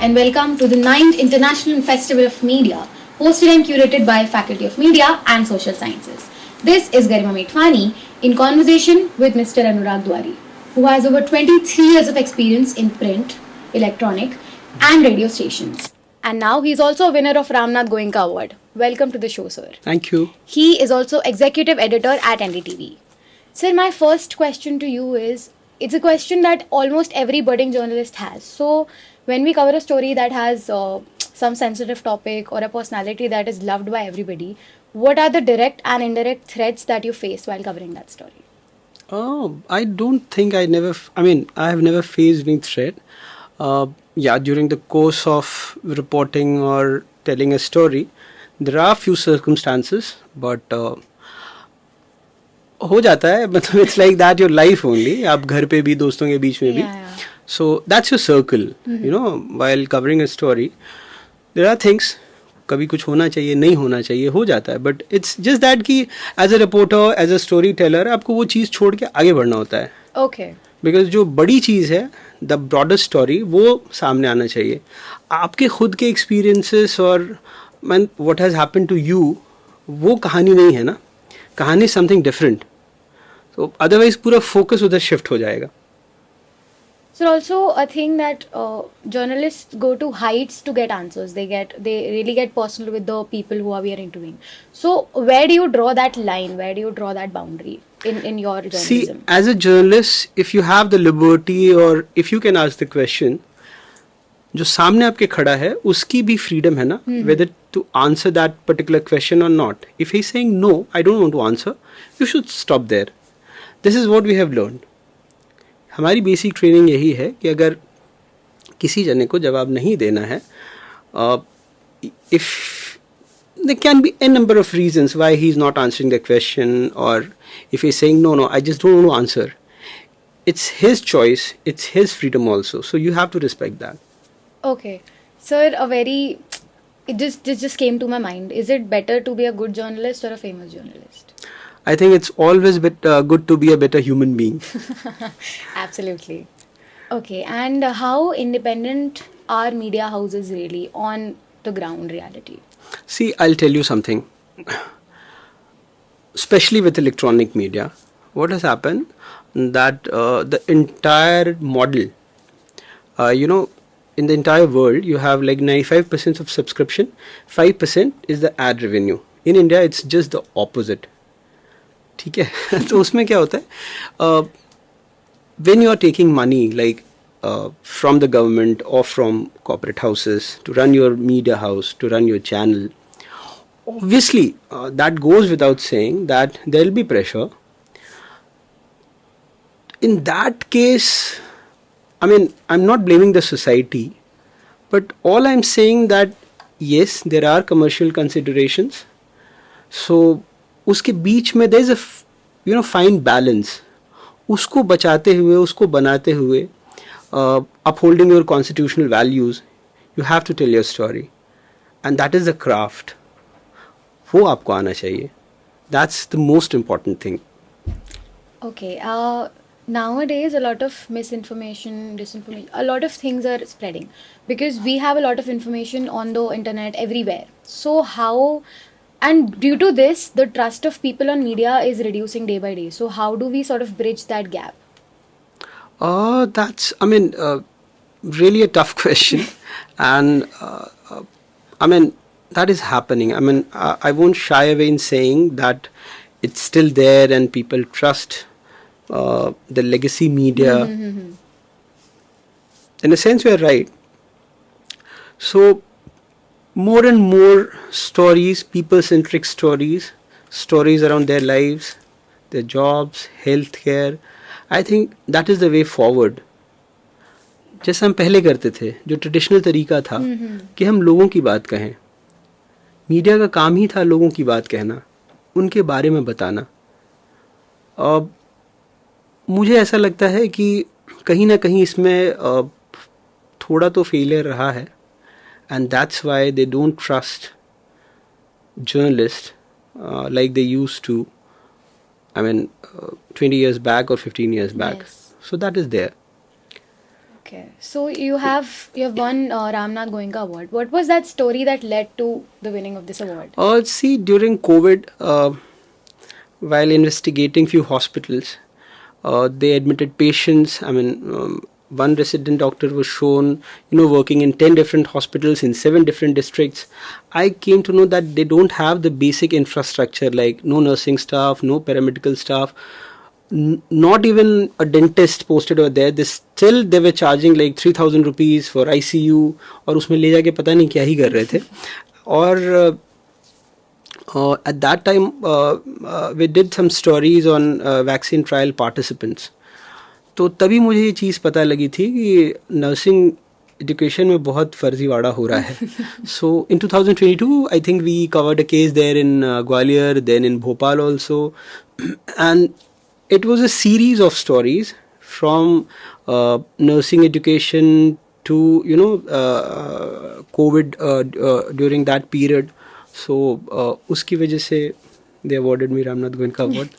and welcome to the 9th International Festival of Media, hosted and curated by Faculty of Media and Social Sciences. This is Garima Methwani in conversation with Mr. Anurag Dwari, who has over 23 years of experience in print, electronic, and radio stations. And now he is also a winner of Ramnath Goenka Award. Welcome to the show, sir. Thank you. He is also executive editor at NDTV. Sir, my first question to you is, it's a question that almost every budding journalist has. So, when we cover a story that has some sensitive topic or a personality that is loved by everybody, what are the direct and indirect threats that you face while covering that story? I don't think I have never faced any threat. During the course of reporting or telling a story, there are few circumstances, but हो जाता है, मतलब it's like that your life only. आप घर पे भी, दोस्तों के बीच में भी. So that's your circle, you know, while covering a story. There are things, कभी कुछ होना चाहिए, नहीं होना चाहिए, हो जाता है. But it's just that कि as a reporter, as a storyteller, आपको वो चीज़ छोड़ के आगे बढ़ना होता है. Okay. Because जो बड़ी चीज़ है, the broader story, वो सामने आना चाहिए. आपके खुद के experiences और what has happened to you, वो कहानी नहीं है ना. कहानी something different. So otherwise पूरा focus उधर shift हो जाएगा. So also a thing that journalists go to heights to get answers. They really get personal with the people who we are interviewing. So where do you draw that line? Where do you draw that boundary in your journalism? See, as a journalist, if you have the liberty or if you can ask the question, जो सामने आपके खड़ा है उसकी भी freedom है ना, whether to answer that particular question or not. If he's saying no, I don't want to answer, you should stop there. This is what we have learned. हमारी बेसिक ट्रेनिंग यही है कि अगर किसी जने को जवाब नहीं देना है, if there can be a number of reasons why he is not answering the question, or if he is saying no, I just don't want to answer. It's his choice, it's his freedom also. So you have to respect that. Okay. Sir, it just came to my mind. Is it better to be a good journalist or a famous journalist? I think it's always good to be a better human being. Absolutely. Okay, and how independent are media houses really on the ground reality? See, I'll tell you something. Especially with electronic media, what has happened that the entire model, in the entire world, you have like 95% of subscription, 5% is the ad revenue. In India, it's just the opposite. ठीक है. तो उसमें क्या होता है, when you are taking money like from the government or from corporate houses to run your media house, to run your channel, obviously that goes without saying that there will be pressure. In that case, I'm not blaming the society, but all I'm saying that yes, there are commercial considerations. So उसके बीच में there is a fine balance. उसको बचाते हुए, उसको बनाते हुए, upholding your constitutional values, you have to tell your story, and that is the craft. वो आपको आना चाहिए. That's the most important thing. Okay. Nowadays, a lot of misinformation, disinformation, a lot of things are spreading because we have a lot of information on the internet everywhere. So and due to this, the trust of people on media is reducing day by day. So how do we sort of bridge that gap? That's, really a tough question. And, that is happening. I won't shy away in saying that it's still there and people trust the legacy media. In a sense, you're right. So, more and more stories, people-centric stories around their lives, their jobs, healthcare. I think that is the way forward. जैसा हम पहले करते थे, जो traditional तरीका था कि हम लोगों की बात कहें. मीडिया का काम ही था लोगों की बात कहना, उनके बारे में बताना. मुझे ऐसा लगता है कि कहीं ना कहीं इसमें थोड़ा तो फेलियर रहा है. And that's why they don't trust journalists like they used to, 20 years back or 15 years back. Yes. So that is there. Okay, so you have won Ramnath Goenka Award. What was that story that led to the winning of this award? See, during COVID, while investigating few hospitals, they admitted patients. I mean, one resident doctor was shown, working in 10 different hospitals in 7 different districts. I came to know that they don't have the basic infrastructure, like no nursing staff, no paramedical staff, not even a dentist posted over there. They were charging like 3,000 rupees for ICU, और उसमें ले जाके पता नहीं क्या ही कर रहे थे. और at that time, we did some stories on vaccine trial participants. तो तभी मुझे ये चीज़ पता लगी थी कि नर्सिंग एजुकेशन में बहुत फर्जीवाड़ा हो रहा है. So in 2022, I think we covered a case there in Gwalior, then in Bhopal also, and it was a series of stories from nursing education to COVID during that period. So उसकी वजह से they awarded me Ramnath Goenka Award.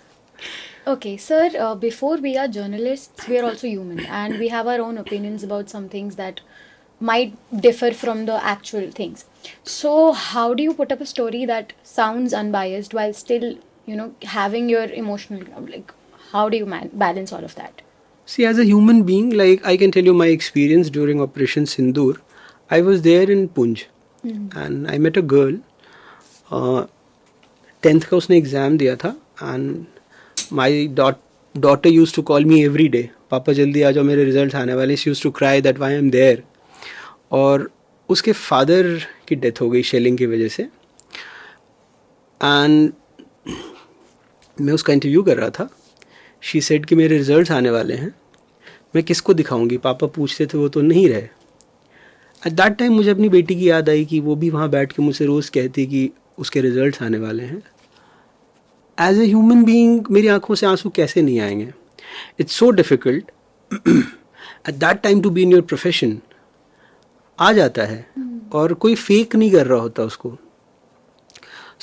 Okay, sir, before we are journalists, we are also human and we have our own opinions about some things that might differ from the actual things. So how do you put up a story that sounds unbiased while still, having your emotional, like, how do you balance all of that? See, as a human being, like I can tell you my experience during Operation Sindoor. I was there in Punj and I met a girl. 10th का उसने exam दिया था and my daughter used to call me every day. पापा जल्दी आ जाओ, मेरे result आने वाले. She used to cry that why I'm there. और उसके फादर की डेथ हो गई शेलिंग की वजह से. एंड मैं उसका इंटरव्यू कर रहा था. शी सेड कि मेरे रिजल्ट्स आने वाले हैं, मैं किसको दिखाऊंगी, पापा पूछते थे वो तो नहीं रहे. एट दैट टाइम मुझे अपनी बेटी की याद आई कि वो भी वहाँ बैठ के मुझसे रोज़ कहती कि उसके रिजल्ट्स आने वाले हैं. एज ए ह्यूमन बीइंग मेरी आंखों से आंसू कैसे नहीं आएंगे. It's so difficult at that time to be in your profession. आ जाता है और कोई फेक नहीं कर रहा होता उसको.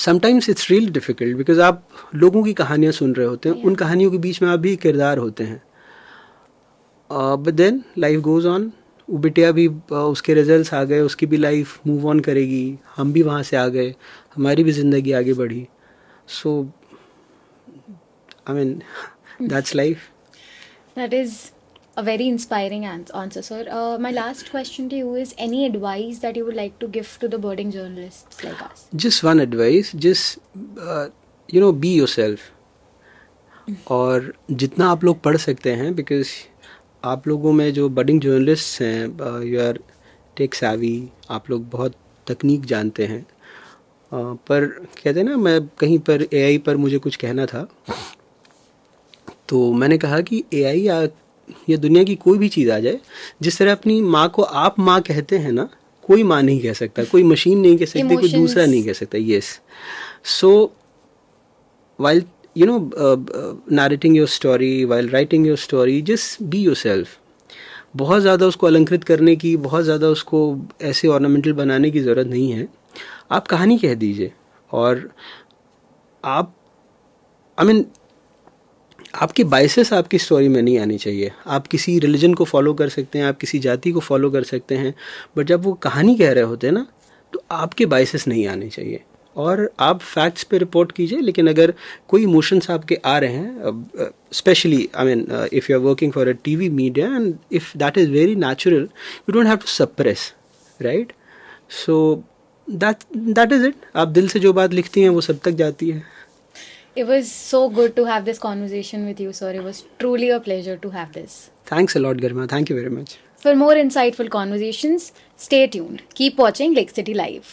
Sometimes it's really difficult because आप लोगों की कहानियाँ सुन रहे होते हैं, उन कहानियों के बीच में आप भी किरदार होते हैं. But then life goes on. वो बिटिया भी उसके रिजल्ट्स आ गए, उसकी भी लाइफ मूव ऑन करेगी, हम भी वहाँ से आ गए, हमारी भी ज़िंदगी आगे बढ़ी. So I mean that's life. That is a very inspiring answer, sir. My last question to you is any advice that you would like to give to the budding journalists like us? Just one advice, just be yourself. और जितना आप लोग पढ़ सकते हैं, because आप लोगों में जो बडिंग जर्नलिस्ट हैं, यू आर टेक savvy, आप लोग बहुत तकनीक जानते हैं. पर कहते हैं ना, मैं कहीं पर AI पर मुझे कुछ कहना था, तो मैंने कहा कि AI या दुनिया की कोई भी चीज़ आ जाए, जिस तरह अपनी माँ को आप माँ कहते हैं ना, कोई माँ नहीं कह सकता, कोई मशीन नहीं कह सकती, कोई दूसरा नहीं कह सकता. Yes. So while narrating your story, while writing your story, just be yourself. बहुत ज़्यादा उसको अलंकृत करने की, बहुत ज़्यादा उसको ऐसे ऑर्नामेंटल बनाने की ज़रूरत नहीं है. आप कहानी कह दीजिए. और आप आपके बायसेस आपकी स्टोरी में नहीं आनी चाहिए. आप किसी रिलीजन को फॉलो कर सकते हैं, आप किसी जाति को फॉलो कर सकते हैं, बट जब वो कहानी कह रहे होते हैं ना, तो आपके बायसेस नहीं आने चाहिए. और आप फैक्ट्स पे रिपोर्ट कीजिए, लेकिन अगर कोई इमोशंस आपके आ रहे हैं, especially if you are working for a TV media, and if that is very natural, you don't have to suppress, right. So that is it. आप दिल से जो बात लिखती हैं वो सब तक जाती है. It was so good to have this conversation with you, sir. It was truly a pleasure to have this. Thanks a lot, Garima. Thank you very much. For more insightful conversations, stay tuned. Keep watching Lake City Live.